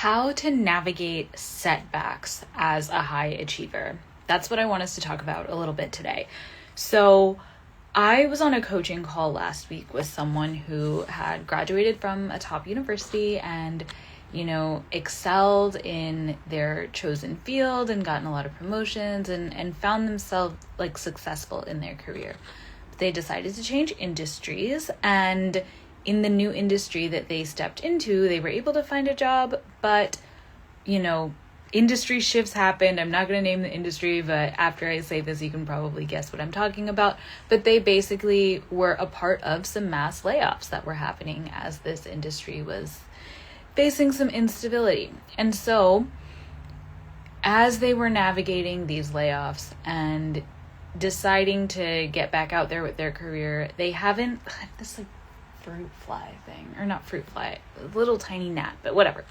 how to navigate setbacks as a high achiever. That's what I want us to talk about a little bit today. So I was on a coaching call last week with someone who had graduated from a top university and, excelled in their chosen field and gotten a lot of promotions and found themselves successful in their career. They decided to change industries, and in the new industry that they stepped into, they were able to find a job, but, industry shifts happened. I'm not going to name the industry, but after I say this, you can probably guess what I'm talking about. But they basically were a part of some mass layoffs that were happening as this industry was facing some instability. And so as they were navigating these layoffs and deciding to get back out there with their career, they haven't, this fruit fly thing, or not fruit fly, a little tiny gnat, but whatever.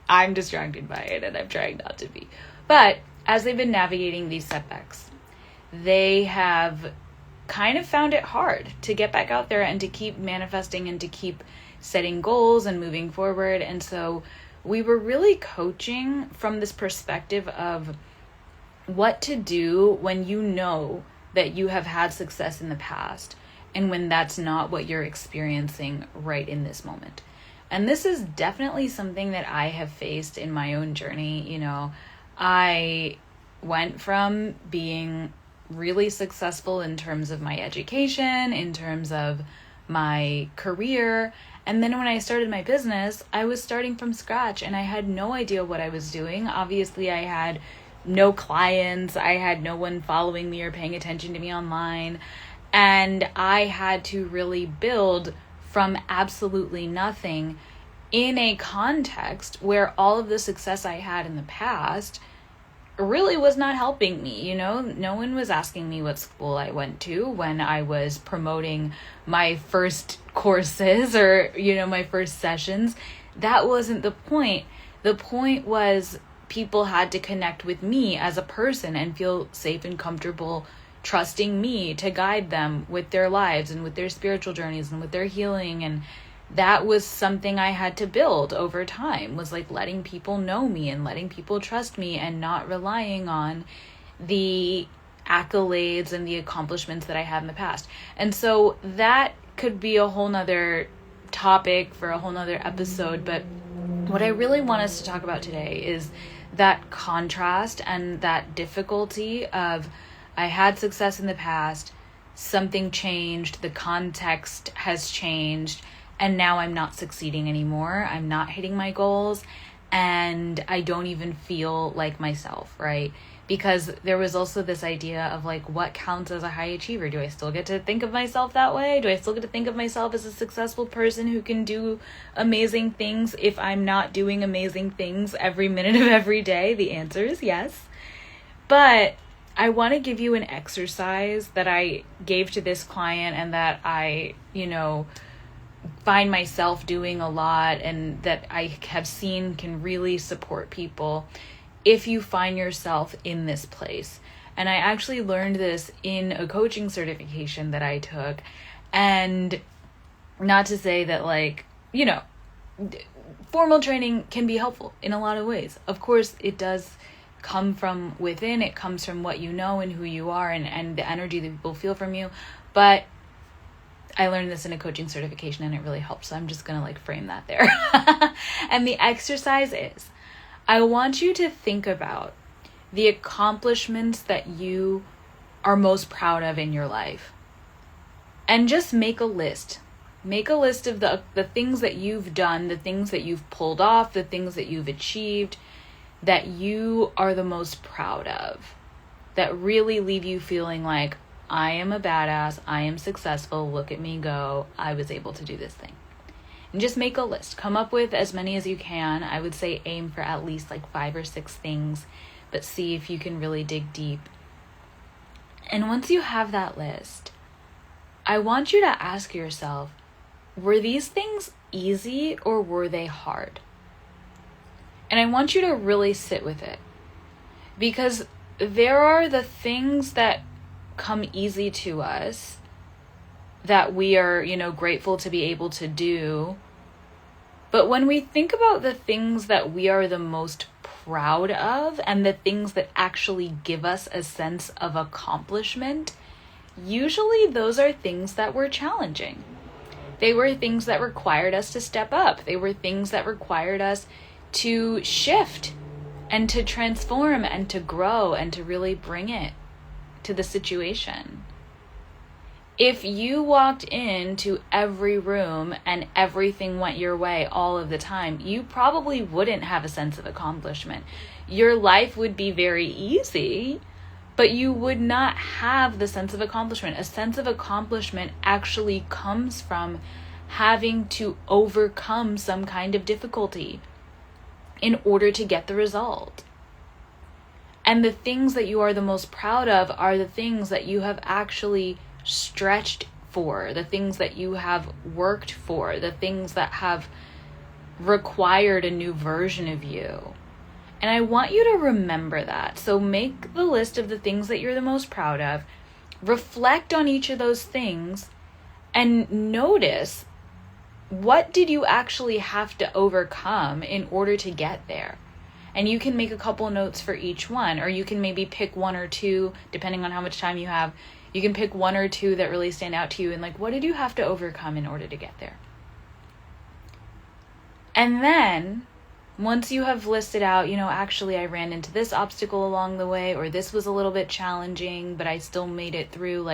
I'm distracted by it and I'm trying not to be. But as they've been navigating these setbacks, they have kind of found it hard to get back out there and to keep manifesting and to keep setting goals and moving forward. And so we were really coaching from this perspective of what to do when you know that you have had success in the past and when that's not what you're experiencing right in this moment. And this is definitely something that I have faced in my own journey. I went from being really successful in terms of my education, in terms of my career. And then when I started my business, I was starting from scratch and I had no idea what I was doing. Obviously, I had no clients. I had no one following me or paying attention to me online. And I had to really build from absolutely nothing in a context where all of the success I had in the past really was not helping me. No one was asking me what school I went to when I was promoting my first courses or, my first sessions. That wasn't the point. The point was people had to connect with me as a person and feel safe and comfortable trusting me to guide them with their lives and with their spiritual journeys and with their healing. And that was something I had to build over time, was letting people know me and letting people trust me and not relying on the accolades and the accomplishments that I had in the past. And so that could be a whole nother topic for a whole nother episode. But what I really want us to talk about today is that contrast and that difficulty of, I had success in the past, something changed, the context has changed, and now I'm not succeeding anymore. I'm not hitting my goals, and I don't even feel like myself, right? Because there was also this idea of what counts as a high achiever? Do I still get to think of myself that way? Do I still get to think of myself as a successful person who can do amazing things if I'm not doing amazing things every minute of every day? The answer is yes. But I want to give you an exercise that I gave to this client and that I, find myself doing a lot and that I have seen can really support people if you find yourself in this place. And I actually learned this in a coaching certification that I took. And not to say that formal training can be helpful in a lot of ways. Of course, it does come from within. It comes from what you know and who you are and the energy that people feel from you. But I learned this in a coaching certification and it really helped. So I'm just going to frame that there. And the exercise is, I want you to think about the accomplishments that you are most proud of in your life. And just make a list. Make a list of the things that you've done, the things that you've pulled off, the things that you've achieved that you are the most proud of, that really leave you feeling like, I am a badass, I am successful, look at me go, I was able to do this thing. And just make a list. Come up with as many as you can. I would say aim for at least 5 or 6 things, but see if you can really dig deep. And once you have that list, I want you to ask yourself, were these things easy or were they hard? And I want you to really sit with it, because there are the things that come easy to us that we are, grateful to be able to do. But when we think about the things that we are the most proud of and the things that actually give us a sense of accomplishment, usually those are things that were challenging. They were things that required us to step up. They were things that required us to shift and to transform and to grow and to really bring it to the situation. If you walked into every room and everything went your way all of the time, you probably wouldn't have a sense of accomplishment. Your life would be very easy, but you would not have the sense of accomplishment. A sense of accomplishment actually comes from having to overcome some kind of difficulty in order to get the result. And the things that you are the most proud of are the things that you have actually stretched for, the things that you have worked for, the things that have required a new version of you. And I want you to remember that. So make the list of the things that you're the most proud of, reflect on each of those things, and notice, what did you actually have to overcome in order to get there? And you can make a couple notes for each one, or you can maybe pick one or two, depending on how much time you have. You can pick one or two that really stand out to you and like, what did you have to overcome in order to get there? And then once you have listed out, actually I ran into this obstacle along the way, or this was a little bit challenging, but I still made it through,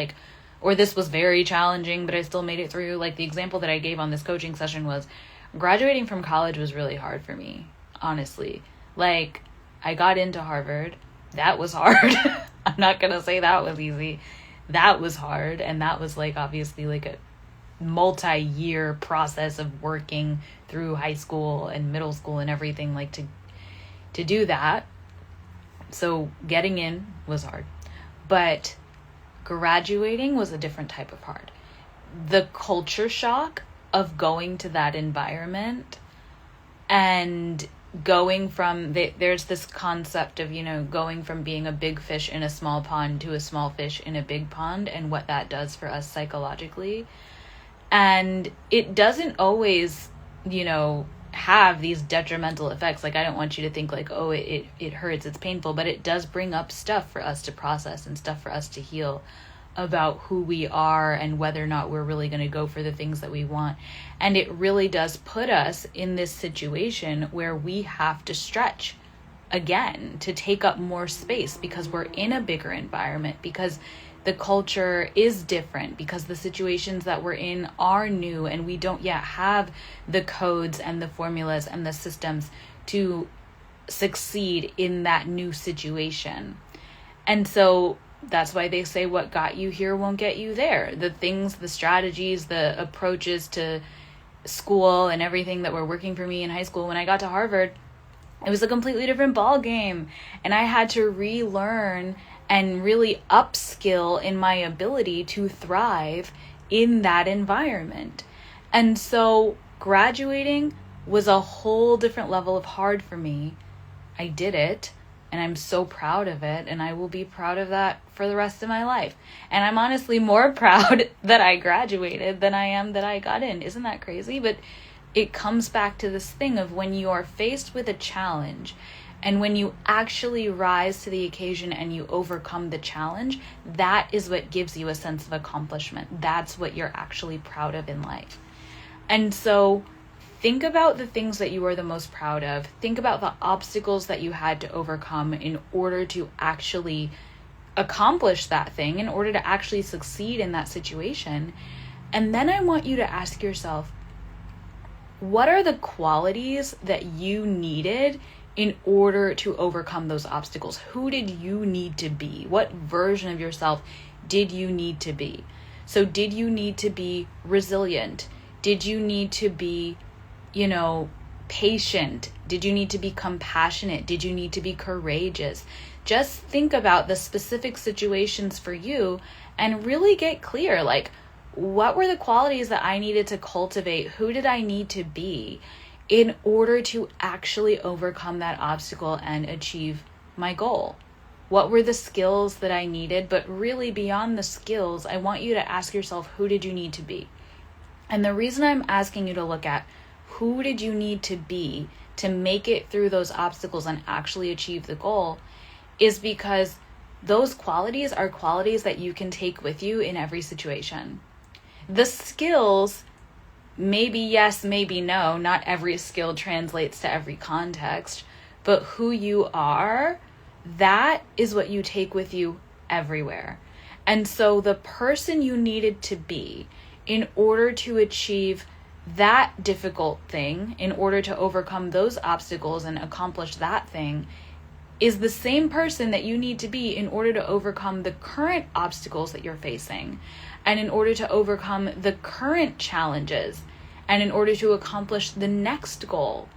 or this was very challenging, but I still made it through. Like the example that I gave on this coaching session was graduating from college was really hard for me, honestly. Like I got into Harvard. That was hard. I'm not going to say that was easy. That was hard. And that was obviously a multi-year process of working through high school and middle school and everything to do that. So getting in was hard, but graduating was a different type of hard. The culture shock of going to that environment and going from there's this concept of going from being a big fish in a small pond to a small fish in a big pond, and what that does for us psychologically. And it doesn't always have these detrimental effects. I don't want you to think it hurts, it's painful, but it does bring up stuff for us to process and stuff for us to heal about who we are and whether or not we're really going to go for the things that we want. And it really does put us in this situation where we have to stretch again to take up more space, because we're in a bigger environment, because the culture is different, because the situations that we're in are new, and we don't yet have the codes and the formulas and the systems to succeed in that new situation. And so that's why they say what got you here won't get you there. The things, the strategies, the approaches to school and everything that were working for me in high school, when I got to Harvard, it was a completely different ball game. And I had to relearn and really upskill in my ability to thrive in that environment. And so graduating was a whole different level of hard for me. I did it, and I'm so proud of it, and I will be proud of that for the rest of my life. And I'm honestly more proud that I graduated than I am that I got in. Isn't that crazy? But it comes back to this thing of when you are faced with a challenge, and when you actually rise to the occasion and you overcome the challenge, that is what gives you a sense of accomplishment. That's what you're actually proud of in life. And so think about the things that you are the most proud of. Think about the obstacles that you had to overcome in order to actually accomplish that thing, in order to actually succeed in that situation. And then I want you to ask yourself, what are the qualities that you needed in order to overcome those obstacles? Who did you need to be? What version of yourself did you need to be? So did you need to be resilient? Did you need to be, patient? Did you need to be compassionate? Did you need to be courageous? Just think about the specific situations for you and really get clear, what were the qualities that I needed to cultivate? Who did I need to be in order to actually overcome that obstacle and achieve my goal? What were the skills that I needed? But really beyond the skills, I want you to ask yourself, who did you need to be? And the reason I'm asking you to look at who did you need to be to make it through those obstacles and actually achieve the goal, is because those qualities are qualities that you can take with you in every situation. The skills, maybe yes, maybe no, not every skill translates to every context, but who you are, that is what you take with you everywhere. And so the person you needed to be in order to achieve that difficult thing, in order to overcome those obstacles and accomplish that thing, is the same person that you need to be in order to overcome the current obstacles that you're facing, and in order to overcome the current challenges, and in order to accomplish the next goal.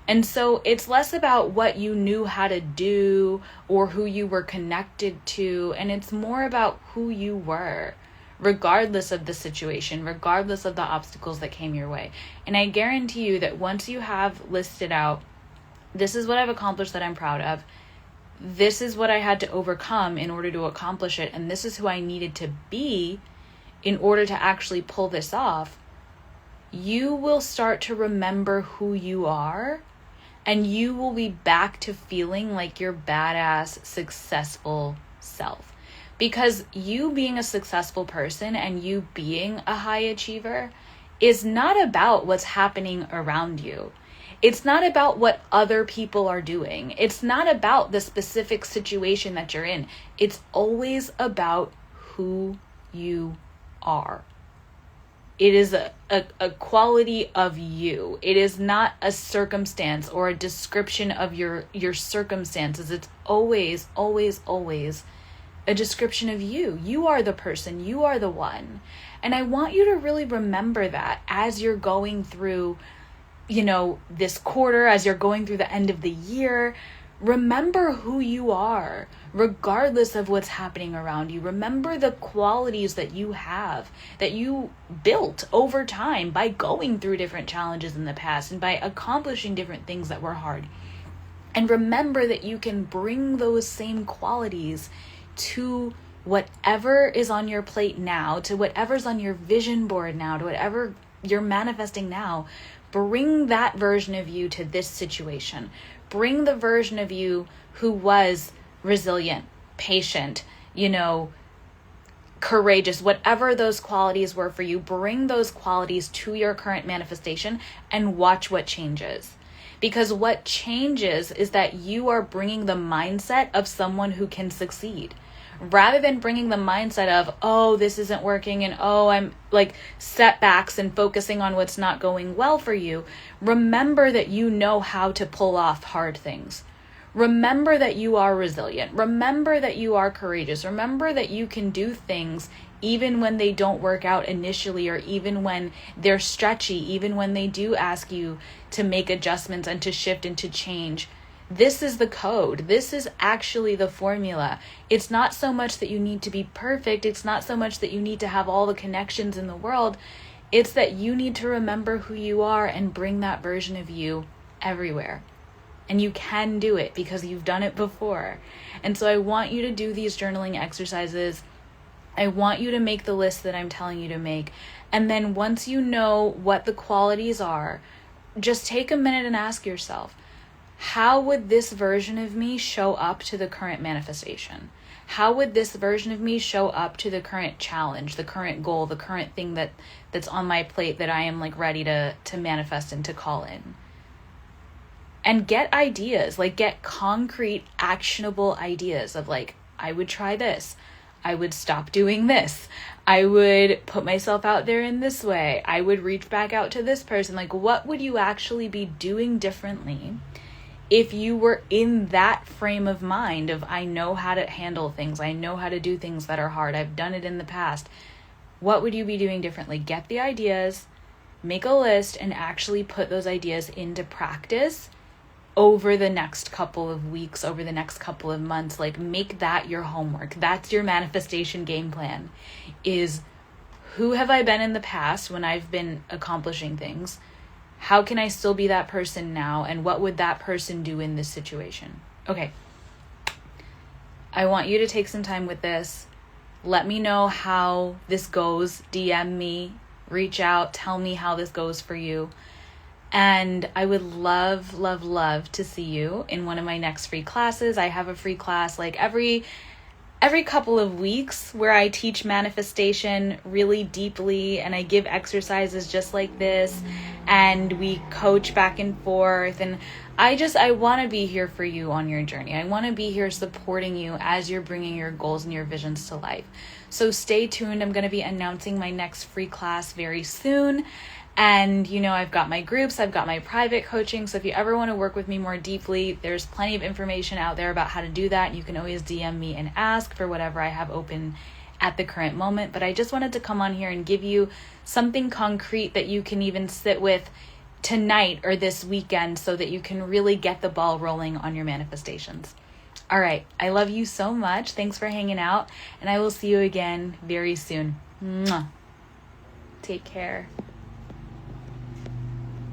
And so it's less about what you knew how to do or who you were connected to, and it's more about who you were, regardless of the situation, regardless of the obstacles that came your way. And I guarantee you that once you have listed out, this is what I've accomplished that I'm proud of, this is what I had to overcome in order to accomplish it, and this is who I needed to be in order to actually pull this off, you will start to remember who you are, and you will be back to feeling like your badass, successful self. Because you being a successful person and you being a high achiever is not about what's happening around you. It's not about what other people are doing. It's not about the specific situation that you're in. It's always about who you are. It is a quality of you. It is not a circumstance or a description of your circumstances. It's always, always, always a description of you. You are the person. You are the one. And I want you to really remember that as you're going through, this quarter, as you're going through the end of the year. Remember who you are, regardless of what's happening around you. Remember the qualities that you have, that you built over time by going through different challenges in the past and by accomplishing different things that were hard. And remember that you can bring those same qualities to whatever is on your plate now, to whatever's on your vision board now, to whatever you're manifesting now. Bring that version of you to this situation. Bring the version of you who was resilient, patient, courageous, whatever those qualities were for you. Bring those qualities to your current manifestation and watch what changes. Because what changes is that you are bringing the mindset of someone who can succeed. Rather than bringing the mindset of, oh, this isn't working, and oh, I'm like setbacks, and focusing on what's not going well for you, remember that you know how to pull off hard things. Remember that you are resilient. Remember that you are courageous. Remember that you can do things even when they don't work out initially, or even when they're stretchy, even when they do ask you to make adjustments and to shift and to change. This is the code. This is actually the formula. It's not so much that you need to be perfect. It's not so much that you need to have all the connections in the world. It's that you need to remember who you are and bring that version of you everywhere. And you can do it because you've done it before. And so I want you to do these journaling exercises. I want you to make the list that I'm telling you to make. And then once you know what the qualities are, just take a minute and ask yourself, how would this version of me show up to the current manifestation? How would this version of me show up to the current challenge, the current goal, the current thing that's on my plate that I am ready to manifest and to call in? And get ideas, get concrete, actionable ideas of I would try this. I would stop doing this. I would put myself out there in this way. I would reach back out to this person. What would you actually be doing differently if you were in that frame of mind of, I know how to handle things. I know how to do things that are hard. I've done it in the past. What would you be doing differently? Get the ideas, make a list, and actually put those ideas into practice over the next couple of weeks, over the next couple of months. Make that your homework. That's your manifestation game plan, is who have I been in the past when I've been accomplishing things? How can I still be that person now? And what would that person do in this situation? Okay. I want you to take some time with this. Let me know how this goes. DM me, reach out, tell me how this goes for you. And I would love, love, love to see you in one of my next free classes. I have a free class like every couple of weeks where I teach manifestation really deeply, and I give exercises just like this, and we coach back and forth. And I want to be here for you on your journey. I want to be here supporting you as you're bringing your goals and your visions to life. So stay tuned. I'm going to be announcing my next free class very soon. And, I've got my groups, I've got my private coaching. So if you ever want to work with me more deeply, there's plenty of information out there about how to do that. You can always DM me and ask for whatever I have open at the current moment. But I just wanted to come on here and give you something concrete that you can even sit with tonight or this weekend so that you can really get the ball rolling on your manifestations. All right. I love you so much. Thanks for hanging out. And I will see you again very soon. Mwah. Take care.